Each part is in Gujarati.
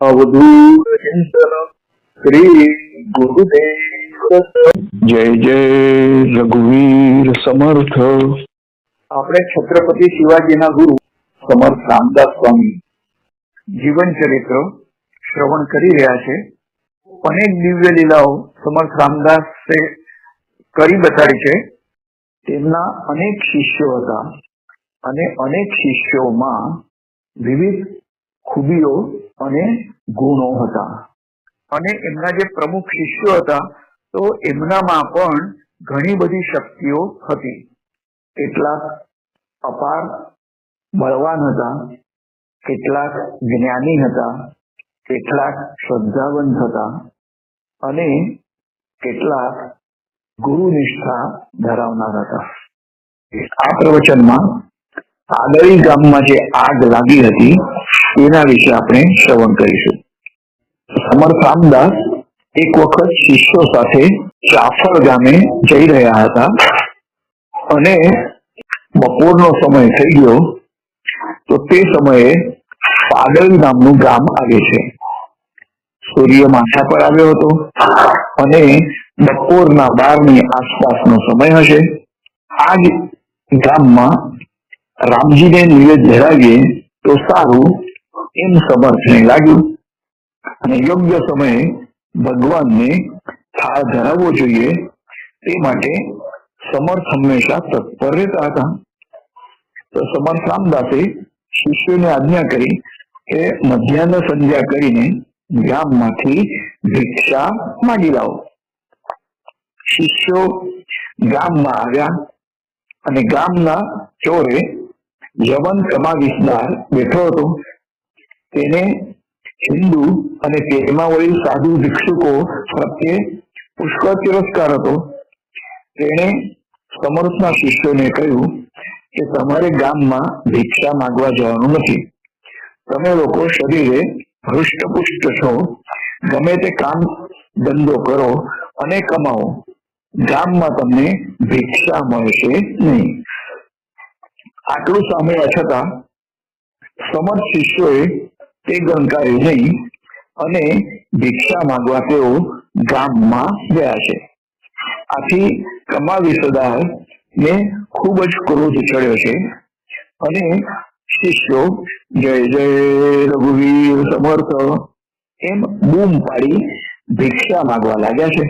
અવધૂત ચિંતન શ્રી ગુરુદેવ. જય જય રઘુવીર સમર્થ. આપણે છત્રપતિ શિવાજીના ગુરુ સમર્થ રામદાસ સ્વામી જીવન ચરિત્ર શ્રવણ કરી રહ્યા છે. અનેક દિવ્ય લીલાઓ સમર્થ રામદાસે કરી બતાડી છે. તેમના અનેક શિષ્યો હતા અને અનેક શિષ્યોમાં વિવિધ ખૂબીઓ અને ગુણો હતા. અને એમના જે પ્રમુખ શિષ્યો હતા તો એમનામાં પણ ઘણી બધી શક્તિઓ હતી. કેટલાક અપાર બળવાન હતા, કેટલાક જ્ઞાની હતા, કેટલાક શ્રદ્ધાવંત હતા અને કેટલાક ગુરુનિષ્ઠા ધરાવનાર હતા. આ પ્રવચનમાં આદળી ગામમાં જે આગ લાગી હતી એના વિશે આપણે શ્રવણ કરીશું. સમર્થ રામદાસ એક વખત શિષ્યો સાથે ચાફળ ગામે જઈ રહ્યા હતા અને બપોરનો સમય થઈ ગયો. તો તે સમયે પાડલ નામનું ગામ આવે છે. સૂર્ય માથા પર આવ્યો હતો અને બપોરના 12ની આસપાસનો સમય હશે. આ જ ગામમાં રામજીને નિવેદ ધરાવીએ તો સારું એમ સમર્થને લાગ્યું અને યોગ્ય સમયે ભગવાનને થાળ ધરાવવો જોઈએ તે માટે સમર્થ હંમેશા તત્પર રહેતા હતા. તો સમર્થ રામદાસે શિષ્યોને આજ્ઞા કરી કે મધ્યાહન સંધ્યા કરીને ગામમાંથી ભિક્ષા માંગી લાવો. શિષ્યો ગામમાં આવ્યા અને ગામના ચોરે યવન કમાવિસદાર બેઠો હતો. તેને હિન્દુ અને તેમાં વળી સાધુ ભિક્ષુકો પ્રત્યે પુષ્કળ તિરસ્કાર હતો. તેણે સમર્થના શિષ્યોને કહ્યું કે તમારે ગામમાં ભિક્ષા માંગવા જવાનું નથી. તમે લોકો શરીરે હૃષ્ટપુષ્ટ છો, ગમે તે કામ ધંધો કરો અને કમાઓ, ગામમાં તમને ભિક્ષા મળશે નહીં. આટલું સાંભળ્યા છતાં સમર્થ શિષ્યોએ તે ગણકાર્યું નહીં અને ભિક્ષા માંગવા તેઓ ગામમાં ગયા છે. આથી કમાવિસદાર ને ખૂબ જ ક્રોધ ચડ્યો છે અને શિષ્યો જય જય રઘુવીર સમર્થ એમ બૂમ પાડી ભિક્ષા માંગવા લાગ્યા છે.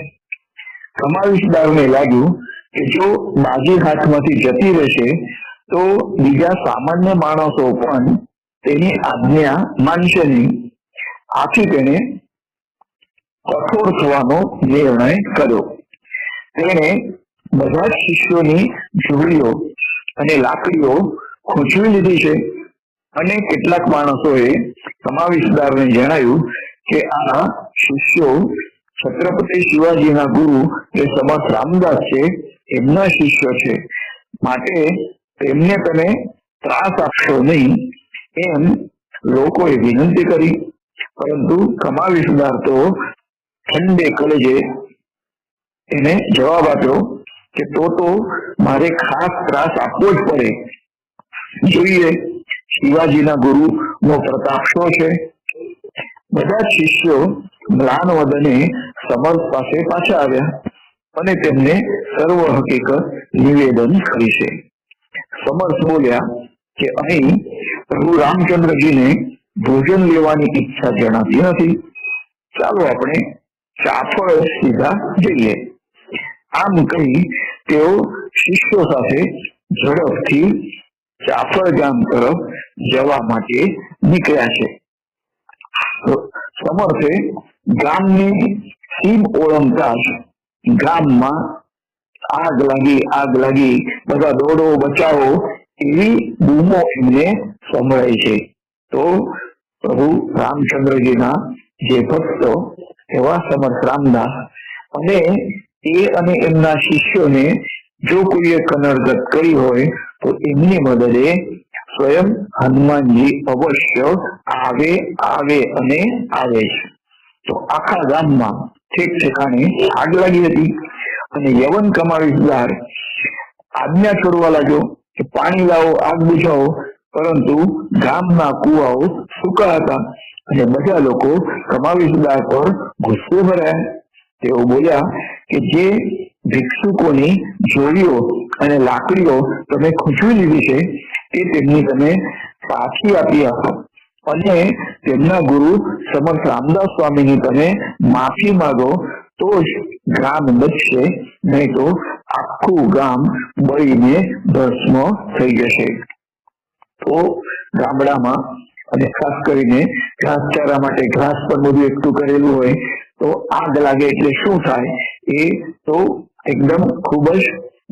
કમાવિસદારને લાગ્યું કે જો બાજી હાથમાંથી જતી રહેશે તો બીજા સામાન્ય માણસો પણ તેની આજ્ઞા માનશે નહીં. આથી તેને કઠોર થવાનો નિર્ણય કર્યો. તેણે બધા જ શિષ્યોની ઝૂંપડીઓ અને લાકડીઓ ખૂંચવી લીધી છે અને કેટલાક માણસોએ કમાવિસદારને જણાવ્યું કે આ શિષ્યો છત્રપતિ શિવાજીના ગુરુ જે સમર્થ રામદાસ છે એમના શિષ્યો છે, માટે તેમને તમે ત્રાસ આપશો નહીં એમ લોકોએ વિનંતી કરી. પરંતુ કમાવિસદાર તો ઠંડે કલેજે એને જવાબ આપ્યો કે તો મારે ખાસ ત્રાસ આપવો જ પડે. જોઈએ શિવાજીના ગુરુ નો પ્રતાપ શું છે. બધા જ શિષ્યો મ્લાન વદને સમર્થ પાસે પાછા આવ્યા અને તેમને સર્વ હકીકત નિવેદન કરી છે. સમર્થ બોલ્યા કે અહીં પ્રભુ રામચંદ્રજીને ભોજન લેવાની ઈચ્છા જણાતી નથી. ચાલો આપણે ચાફળ સીધા જઈએ. આમ કહી તેઓ શિષ્યો સાથે ઝડપથી ચાફળ ગામ તરફ જવા માટે નીકળ્યા છે. સમર્થે ગામની સીમ ઓળંગતા જ ગામમાં આગ લાગી, બધા દોડો બચાવો એવી બૂમો એમને સંભળાય છે. તો પ્રભુ રામચંદ્રજીના જે ભક્તો એવા સમર્થ રામદાસ અને એમના શિષ્યોને જો કોઈએ કનરગત કરી હોય તો એમની મદદે સ્વયં હનુમાનજી અવશ્ય આવે અને આવે છે. તો આખા ગામમાં ઠેક ઠેકાણે આગ લાગી હતી અને યવન કમાવિસદાર આજ્ઞા છોડવા લાગ્યો કે પાણી લાવો, આગ બુઝાવો, પરંતુ ગામના કુવાઓ સૂકા હતા અને બધા લોકો કમાવીસદાર પર ગુસ્સે ભરાયા. તેઓ બોલ્યા કે જે ભિક્ષુકોની જોડીઓ અને લાકડીઓ તમે ખૂંચવી લીધી છે તે તેમની તમે પાછી આપી આપો અને તેમના ગુરુ સમર્થ રામદાસ સ્વામીની તમે માફી માંગો તો જ ગામ બચશે, નહીં તો આખું ગામ બળીને ભસ્મ થઈ જશે. તો ગામડામાં અને ખાસ કરીને ઘાસચારા માટે ઘાસ પણ બધું એકઠું કરેલું હોય તો આગ લાગે એટલે શું થાય એ તો એકદમ ખૂબ જ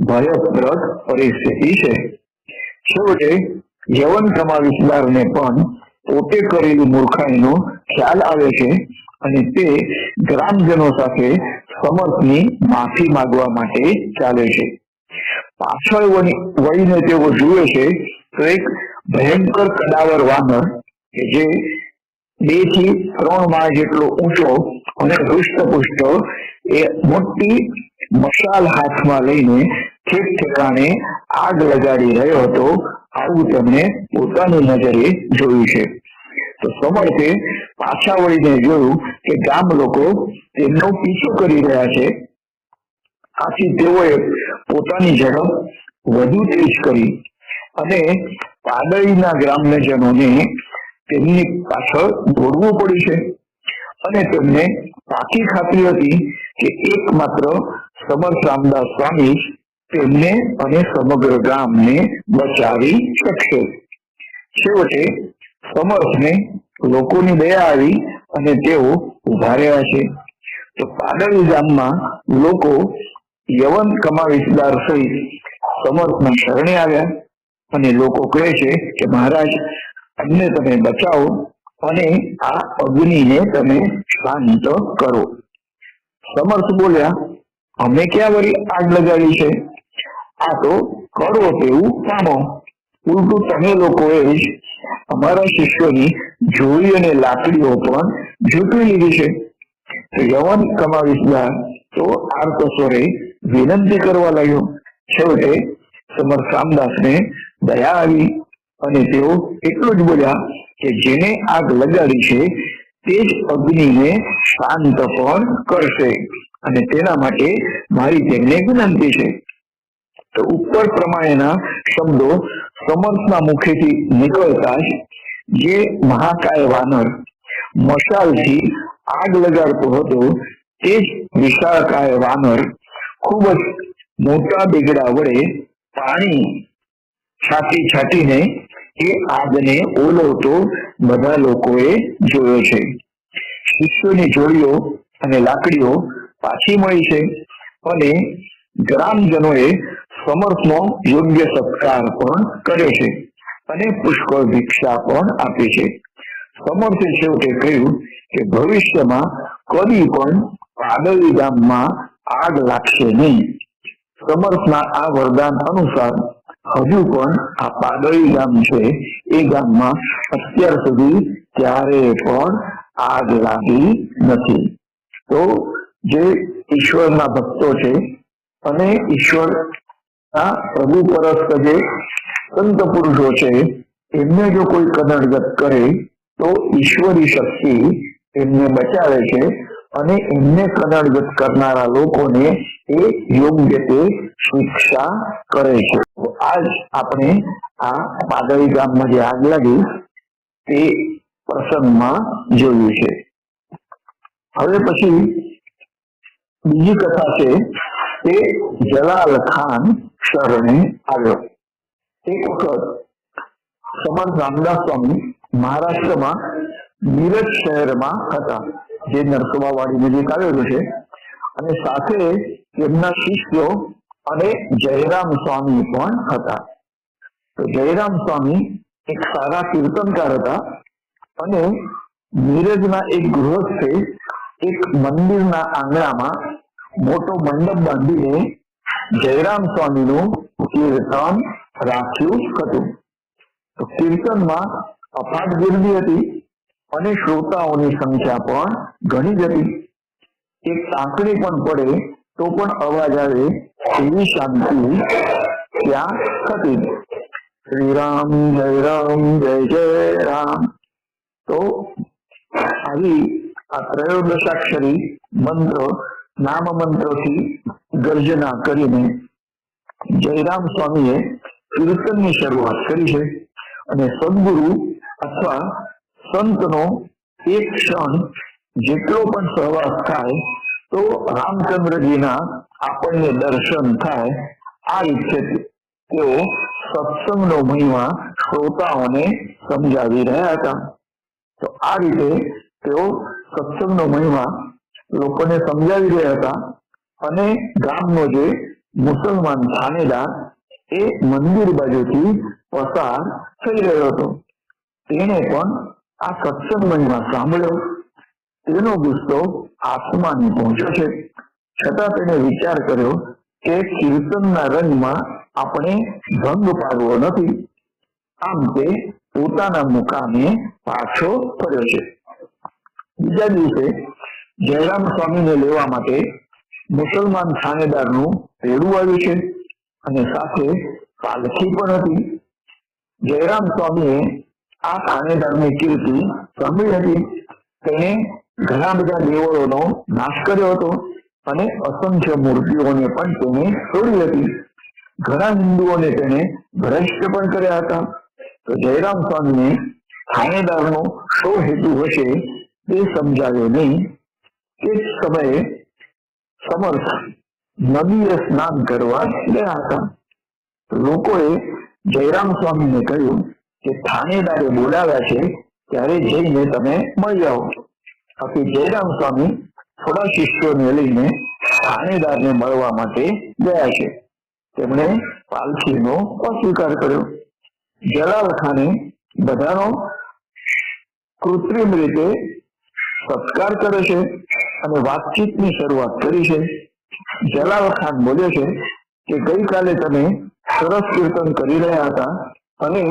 ભયપ્રદ પરિસ્થિતિ છે. છેવટે યવન કમાવીસદારને પણ પોતે કરેલી મૂર્ખાઈનો ખ્યાલ આવે છે અને તે ગ્રામજનો સાથે સમર્થની માફી માંગવા માટે ચાલે છે. પાછળ વળીને તેઓ જુએ છે તો એક ભયંકર કદાવર વાનર કે જે 2 થી 3 માળ જેટલો ઊંચો અને હૃષ્ટપુષ્ટ એ મોટી મશાલ હાથમાં લઈને ઠેક ઠેકાણે આગ લગાડી રહ્યો હતો. આવું તેમણે પોતાની નજરે જોયું છે. તો સમર્થે પાછા વળીને જોયું કે ગામ લોકો તેમનો પીછો કરી રહ્યા છે. આથી તેઓએ પોતાની ઝડપ વધુ તેજ કરી અને પાડળીના ગ્રામ્યજનોને તેમની પાછળ દોડવું પડ્યું છે અને તેમને પાકી ખાતરી હતી કે એકમાત્ર સમર્થ રામદાસ સ્વામી તેમને અને સમગ્ર ગામને બચાવી શકશે. છેવટે સમર્થને લોકોની દયા આવી અને તેઓ ઉભા રહ્યા છે. તો પાડળી ગામમાં લોકો યવન કમાવીસદાર સહિત સમર્થના શરણે આવ્યા અને લોકો કહે છે કે મહારાજ અમને તમે બચાવો અને આ અગ્નિને તમે શાંત કરો. સમર્થ બોલ્યા, અમે ક્યાં વળી આગ લગાડી છે? આ તો કરો તેવું પામો. ઉલટું તમે લોકોએ જ અમારા શિષ્યોની જોડી અને લાકડીઓ પણ ઝૂંટવી લીધી છે. તો યવન કમાવીસદાર તો આર્તસ્વરે વિનંતી કરવા લાગ્યો. છેવટે સમર્થ રામદાસને દયા આવી અને તેઓ એટલું જ બોલ્યા કે જેને આગ લગાડી છે તે જ અગ્નિને શાંત પણ કરશે અને તેના માટે મારી તેમને વિનંતી છે. તો ઉપર પ્રમાણેના શબ્દો સમર્થના મુખેથી નીકળતા જ જે મહાકાય વાનર મશાલથી આગ લગાડતો હતો તે જ વિશાળકાય વાનર ખૂબ જ મોટા બેગડા વડે પાણી છાંટીને એ આગને ઓલવતો બધા લોકોએ જોયો છે. શિષ્યોની જોડીઓ અને લાકડીઓ પાછી મળી છે અને ગ્રામજનોએ સમર્થનો યોગ્ય સત્કાર પણ કર્યો છે અને પુષ્કળ ભિક્ષા પણ આપી છે. સમર્થે છેવટે કહ્યું કે ભવિષ્યમાં કદી પણ પાડળી ગામમાં આગ લાગશે નહીં. સમર્થના આ વરદાન અનુસાર હજુ પણ આ પાડળી ગામ છે એ ગામમાં અત્યાર સુધી ક્યારે પણ આગ લાગી નથી. તો જે ઈશ્વરના ભક્તો છે અને ઈશ્વરના પ્રભુ પરસ્ત જે સંત પુરુષો છે એમને જો કોઈ કદરગત કરે તો ઈશ્વરી શક્તિ એમને બચાવે છે અને એમને કદરગત કરનારા લોકોને એ યોગ્ય તે શિક્ષા કરે છે. આજ આપણે આ પાડળી ગામમાં જે આગ લાગી તે પ્રસંગમાં જોયું છે. હવે પછી બીજી કથા છે તે જલાલ ખાન શરણે આવ્યો. એક વખત સમર્થ રામદાસ સ્વામી મહારાષ્ટ્રમાં મીરજ શહેરમાં હતા, જે નરસોબાવાડી નજીક આવેલું છે, અને સાથે તેમના શિષ્યો અને જયરામ સ્વામી પણ હતા. તો જયરામ સ્વામી એક સારા કીર્તનકાર હતા અને મીરજના એક ગૃહસ્થે એક મંદિરના આંગણામાં મોટો મંડપ બાંધીને જયરામ સ્વામીનું કીર્તન રાખ્યું હતું. તો કીર્તનમાં અફાટ ગીર્દી હતી અને શ્રોતાઓની સંખ્યા પણ ઘણી જ હતી. એક તાંકડી પણ પડે તો પણ અવાજ આવે એવી શાંતિ ત્યાં હતી. શ્રી રામ જય જય રામ. તો આવી આ ત્રયોદશાક્ષરી મંત્ર નામ મંત્રથી ગર્જના કરીને જયરામ સ્વામીએ કીર્તનની શરૂઆત કરી છે. અને સદગુરુ અથવા સંતનો એક ક્ષણ જેટલો પણ સહવાસ થાય તો રામચંદ્રજીના આપણને દર્શન થાય. આ રીતે તેઓ સત્સંગનો મહિમા શ્રોતાઓને સમજાવી રહ્યા હતા. તો આ રીતે તેઓ સત્સંગનો મહિમા લોકોને સમજાવી રહ્યા હતા. અને ગામનો જે મુસલમાન થાનેદાર એ મંદિર બાજુથી પસાર થઈ રહ્યો હતો, તેણે પણ આ સત્સંગ મહિમા સાંભળ્યો. તેનો ગુસ્સો આસમાને પહોંચ્યો છે, છતાં તેણે વિચાર કર્યો કે કીર્તનના રંગમાં આપણે ભંગ પાડવો નથી. આમ તે પોતાના મુકામે પાછો ફર્યો છે. બીજા દિવસે જયરામ સ્વામીને લેવા માટે મુસલમાન થાનેદારનું રેડું આવ્યું છે અને સાથે પાલખી પણ હતી. જયરામ સ્વામીએ આ થાનેદારની કીર્તિ સાંભળી હતી. તેણે ઘણા બધા દેવળોનો નાશ કર્યો હતો અને અસંખ્ય મૂર્તિઓને પણ તેને તોડી હતી. ઘણા હિન્દુઓને તેને ભ્રષ્ટ પણ કર્યા હતા. તો જયરામ સ્વામીને થાનેદારનો શો હેતુ હશે તે સમજાયો નહીં. તે જ સમયે સમર્થ નદીએ સ્નાન કરવા ગયા હતા. લોકોએ જયરામ સ્વામીને કહ્યું કે થાનેદારે બોલાવ્યા છે, ત્યારે જઈને તમે મળી આવો. આથી જયરામ સ્વામી થોડા શિષ્યોને લઈને થાનેદારને મળવા માટે ગયા છે. તેમણે પાલખીનો અસ્વીકાર કર્યો. જલાલ ખાને બધાનો કૃત્રિમ રીતે સત્કાર કરે છે અને વાતચીતની શરૂઆત કરી છે. જલાલ ખાન બોલ્યો છે કે ગઈકાલે તમે સરસ કીર્તન કરી રહ્યા હતા અને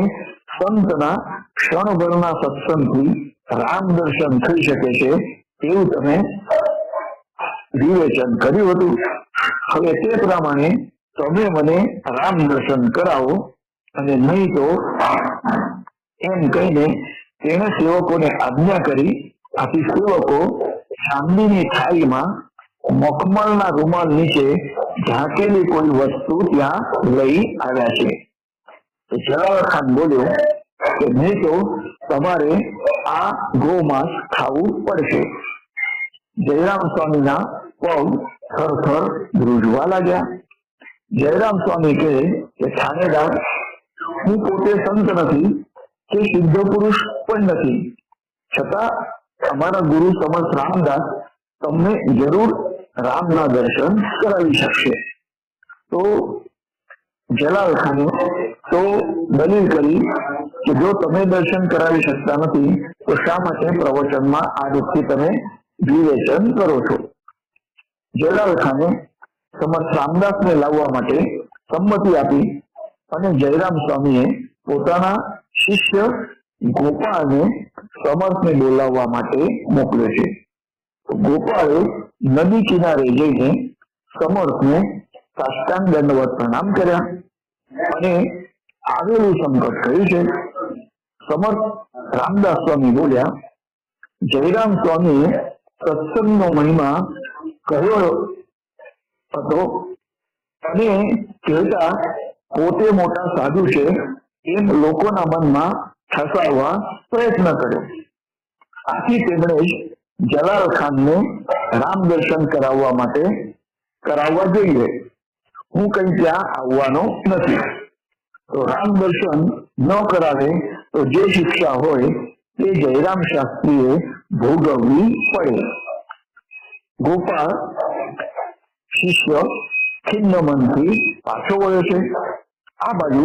સંતના ક્ષણભરના સત્સંગથી રામ દર્શન થઈ શકે છે એવું તમે વિવેચન કર્યું હતું. હવે તે પ્રમાણે તમે મને રામ દર્શન કરાવો, અને નહીં તો એમ કહીને તેણે સેવકોને આજ્ઞા કરી. આથી સેવકો ચાંદીની થાળીમાં મખમલના રૂમાલ નીચે ઢાંકેલી કોઈ વસ્તુ ત્યાં લઈ આવ્યા છે. જલાલ ખાન બોલ્યો કે નહીં તો તમારે આ ગોમાંસ ખાવું પડશે. જયરામ સ્વામીના પગ થરથર ધ્રુજવા લાગ્યા. જયરામ સ્વામી કહે કે થાનેદાર, હું પોતે સંત નથી કે સિદ્ધ પુરુષ પણ નથી, છતાં અમારા ગુરુ સમર્થ રામદાસ તમને જરૂર રામના દર્શન કરાવી શકશે. તો જલાલ ખાને તો દલીલ કરી કે જો તમે દર્શન કરાવી શકતા નથી તો શા માટે પ્રવચનમાં આ રીતથી તમે વિવેચન કરો છો. જલાલ ખાને સમર્થ રામદાસને લાવવા માટે સંમતિ આપી અને જયરામ સ્વામીએ પોતાના શિષ્ય ગોપાળને સમર્થને બોલાવવા માટે મોકલ્યો છે. ગોપાળે નદી કિનારે જઈને સમર્થને સાષ્ટાંગ દંડવત પ્રણામ કર્યા અને આવેલું સંકટ કહ્યું છે. સમર્થ રામદાસ સ્વામી બોલ્યા, જયરામ સ્વામીએ સત્સંગનો મહિમા કહ્યો હતો અને કહેતા પોતે મોટા સાધુ છે એમ લોકોના મનમાં ઠસાવવા પ્રયત્ન કર્યો. આથી તેમણે જલાલ ખાનને રામ દર્શન કરાવવા જોઈએ. હું કઈ ત્યાં આવવાનો નથી. તો રામ દર્શન ન કરાવે તો જે શિક્ષા હોય તે જયરામ શાસ્ત્રીએ ભોગવવી પડે. ગોપાળ શિષ્ય ખિન્ન મનથી પાછો વળ્યો છે. આ બાજુ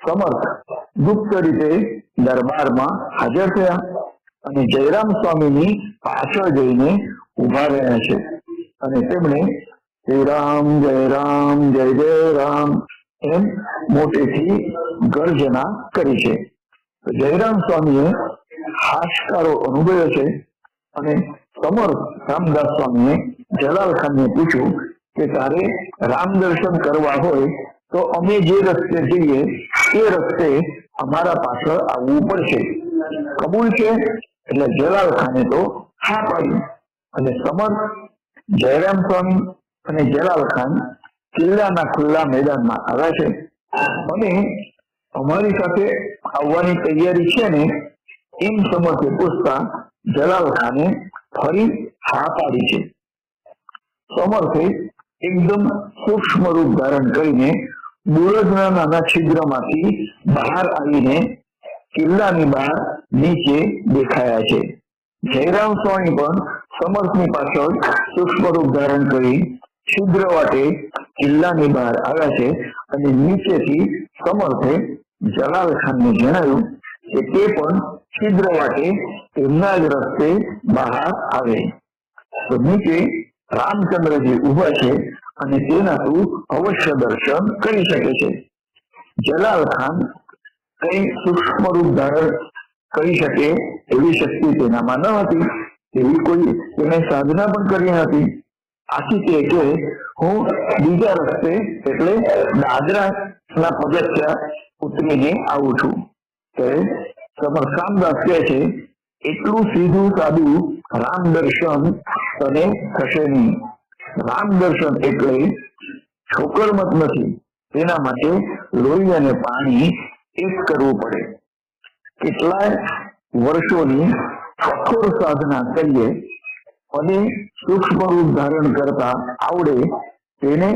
સમર્થ ગુપ્ત રીતે દરબારમાં હાજર થયા અને જયરામ સ્વામીની પાછળ જઈને ઉભા રહ્યા છે અને તેમણે જય રામ જય રામ જય જય રામ એમ મોટેથી ગર્જના કરી છે. જયરામ સ્વામીએ હાશકારો અનુભવ્યો છે અને સમર્થ રામદાસ સ્વામીએ જલાલ ખાનને પૂછ્યું કે તારે રામ દર્શન કરવા હોય તો અમે જે રસ્તે જઈએ એ રસ્તે અમારા પાછળ આવવું પડશે. કબૂલ છે? એટલે જલાલ ખાને તો હા પાડી અને સમર્થ, જયરામ સ્વામી અને જલાલ ખાન કિલ્લાના ખુલ્લા મેદાનમાં આવ્યા છે અને અમારી સાથે આવવાની તૈયારી છે ને એમ સમર્થે પૂછતા જલાલ ખાને ફરી હા પાડી છે. સમર્થે એકદમ સૂક્ષ્મ રૂપ ધારણ કરીને બુરજના નાના છિદ્રમાંથી બહાર આવીને કિલ્લાની બહાર નીચે દેખાયા છે. જયરામ સ્વામી પણ સમર્થની પાછળ સૂક્ષ્મ રૂપ ધારણ કરી છિદ્ર વાટે કિલ્લાની બહાર આવ્યા છે અને નીચેથી સમર્થે જલાલ ખાનને જણાવ્યું કે તે પણ છિદ્ર વાટે તેમના જ રસ્તે બહાર આવે. તો નીચે રામચંદ્રજી ઉભા છે અને તેના તું અવશ્ય દર્શન કરી શકે છે. જલાલ ખાન કઈ સૂક્ષ્મ રૂપ ધારણ કરી શકે એવી શક્તિ તેનામાં ન હતી, એવી કોઈ તેને સાધના પણ કરી નથી. આથી તે કે હું બીજા રસ્તે એટલે દાદરાના પગથિયા ઉતરીને આવું છું. સમર્થ રામદાસ કહે છે એટલું સીધું સાદું રામ દર્શન તને થશે નહીં. રામ દર્શન એટલે છોકરમત નથી, તેના માટે લોહી અને પાણી એક કરવું પડે. કેટલાય વર્ષોની કઠોર સાધના કરીએ અને સૂક્ષ્મ રૂપ ધારણ કરતા આવડે તેને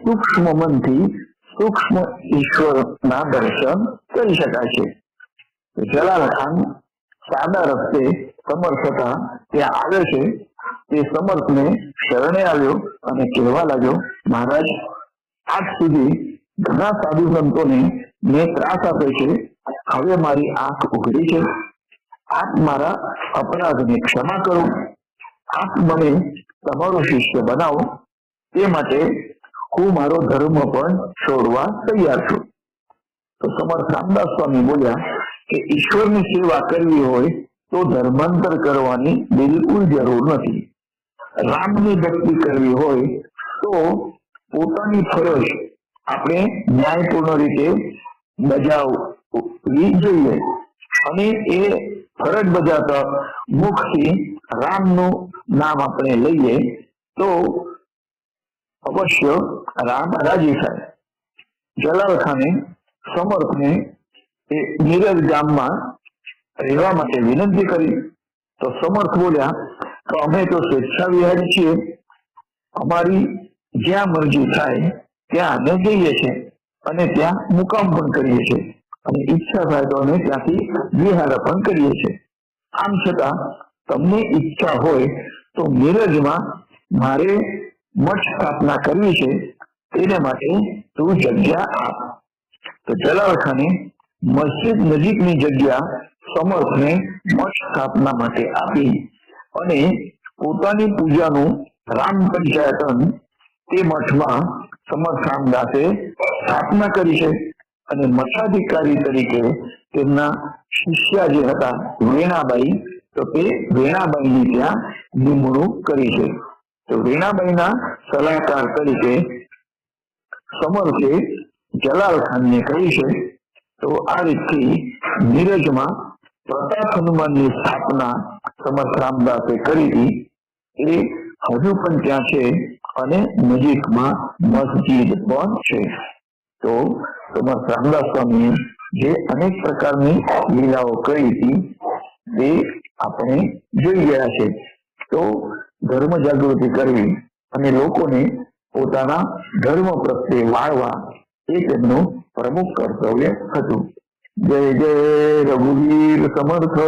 સૂક્ષ્મ મનથી સૂક્ષ્મ ઈશ્વરના દર્શન કરી શકાય છે. જલાલ ખાન સાદા રસ્તે સમર્થ હતા ત્યાં આવે છે. તે સમર્થને શરણે આવ્યો અને કહેવા લાગ્યો, મહારાજ, આજ સુધી ઘણા સાધુ સંતોને મેં ત્રાસ આપ્યો છે. હવે મારી આંખ ઉઘડી છે. આપ મારા અપરાધને ક્ષમા કરો. આપ મને તમારો શિષ્ય બનાવો. તે માટે હું મારો ધર્મ પણ છોડવા તૈયાર છું. તો સમર્થ રામદાસ સ્વામી બોલ્યા કે ઈશ્વરની સેવા કરવી હોય તો ધર્માંતર કરવાની બિલકુલ જરૂર નથી. રામની ભક્તિ કરવી હોય તો પોતાની ફરજ આપણે ન્યાયપૂર્ણ રીતે બજાવવી જોઈએ અને એ ફરજ બજાવતા મુખથી રામનું નામ આપણે લઈએ તો અવશ્ય રામ રાજી થાય. જલાલ ખાને સમર્થને એ નીરજ ગામમાં રહેવા માટે વિનંતી કરી. તો સમર્થ બોલ્યા તો અમે તો સ્વેચ્છા વિહારી છીએ, અમારી જ્યાં મરજી થાય ત્યાં અમે જઈએ છીએ અને ત્યાં મુકામ પણ કરીએ છીએ અને ઈચ્છા થાય તો અમે ત્યાંથી વિહાર પણ કરીએ છીએ. આમ છતાં તમને ઈચ્છા હોય તો નીરજમાં મારે મઠ સ્થાપના કરવી છે, તેને માટે તું જગ્યા આપ. તો જલાલ ખાને મસ્જિદ નજીકની જગ્યા સમર્થને મઠ સ્થાપના માટે આપી અને પોતાની પૂજાનું રામ પંચાયતન તે મઠમાં સમર્થ રામદાસે સ્થાપના કરી છે અને મઠાધિકારી તરીકે તેમના શિષ્યા જે હતા વેણાબાઈ, તો તે વેણાબાઈની ત્યાં નિમણૂક કરી છે. તો વેણાબાઈના સલાહકાર તરીકે સમર્થે જલાલ ખાનને કહી છે. તો આ રીતથી નીરજમાં પ્રતાપ હનુમાનની સ્થાપના સમર્થ રામદાસે કરી હતી. એ હજુ પણ ત્યાં છે અને નજીકમાં મસ્જિદ પણ છે. તો સમર્થ રામદાસ સ્વામીએ જે અનેક પ્રકારની લીલાઓ કરી હતી તે આપણે જોઈ ગયા છે. તો ધર્મ જાગૃતિ કરવી અને લોકોને પોતાના ધર્મ પ્રત્યે વાળવા એ તેમનું પ્રમુખ કર્તવ્ય હતું. જય જય રઘુવીર સમર્થ.